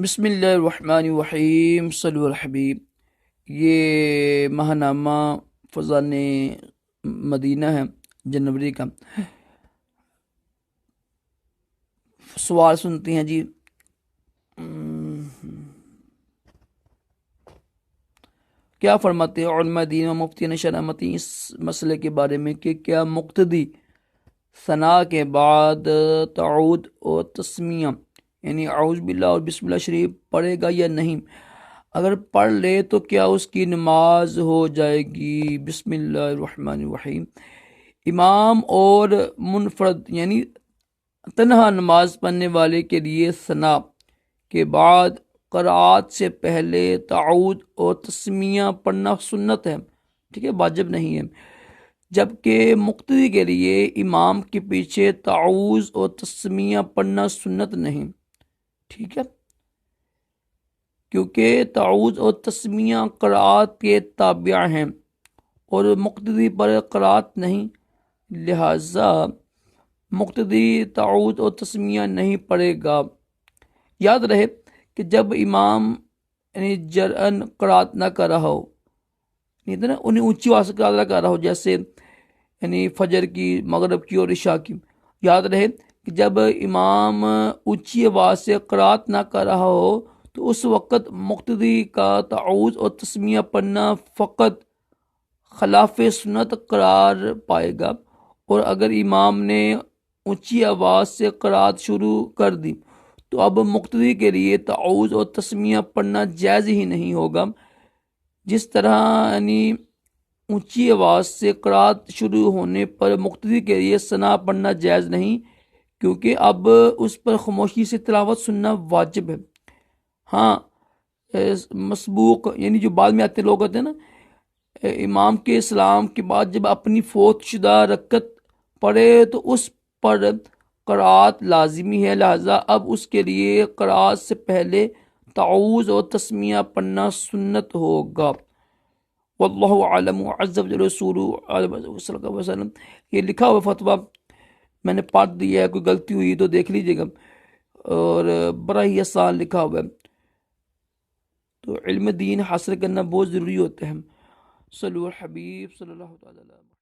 بسم اللہ الرحمن الرحیم صلی اللہ الحبیب۔ یہ ماہنامہ فضان مدینہ ہے جنوری کا۔ سوال سنتے ہیں جی۔ کیا فرماتے ہیں علماء دین و مفتی نے شرامتی اس مسئلے کے بارے میں کہ کیا مقتدی ثنا کے بعد تعود اور تسمیہ یعنی اعوذ باللہ اور بسم اللہ شریف پڑھے گا یا نہیں؟ اگر پڑھ لے تو کیا اس کی نماز ہو جائے گی؟ بسم اللہ الرحمن الرحیم۔ امام اور منفرد یعنی تنہا نماز پڑھنے والے کے لیے ثنا کے بعد قرأت سے پہلے تعود اور تسمیہ پڑھنا سنت ہے، ٹھیک ہے، واجب نہیں ہے، جبکہ مقتدی کے لیے امام کے پیچھے تعوذ اور تسمیہ پڑھنا سنت نہیں، ٹھیک ہے، کیونکہ تعوذ اور تسمیہ قرأت کے تابع ہیں اور مقتدی پر قرأت نہیں، لہذا مقتدی تعوذ اور تسمیہ نہیں پڑھے گا۔ یاد رہے کہ جب امام یعنی جرأن قرأت نہ کر رہا ہو، نا انہیں اونچی آواز سے قرأت نہ کر رہا ہو، جیسے یعنی فجر کی، مغرب کی اور عشاء کی، یاد رہے کہ جب امام اونچی آواز سے قرأت نہ کر رہا ہو تو اس وقت مقتدی کا تعوذ اور تسمیہ پڑھنا فقط خلاف سنت قرار پائے گا، اور اگر امام نے اونچی آواز سے قرأت شروع کر دی تو اب مقتدی کے لیے تعوذ اور تسمیہ پڑھنا جائز ہی نہیں ہوگا، جس طرح یعنی اونچی آواز سے قرأت شروع ہونے پر مقتدی کے لیے ثنا پڑھنا جائز نہیں، کیونکہ اب اس پر خاموشی سے تلاوت سننا واجب ہے۔ ہاں، مسبوق یعنی جو بعد میں آتے لوگ ہوتے ہیں نا، امام کے اسلام کے بعد جب اپنی فوت شدہ رکعت پڑھے تو اس پر قرأت لازمی ہے، لہذا اب اس کے لیے قرأت سے پہلے تعوذ اور تسمیہ پڑھنا سنت ہوگا۔ واللہ عالم عز وجل رسولہ صلی اللہ علیہ وسلم۔ یہ لکھا ہوا فتویٰ میں نے پڑھ دیا ہے، کوئی غلطی ہوئی تو دیکھ لیجیے گا، اور بڑا ہی آسان لکھا ہوا ہے، تو علم دین حاصل کرنا بہت ضروری ہوتا ہے۔ صلی اللہ حبیب صلی اللہ تعالیٰ علیہ وسلم۔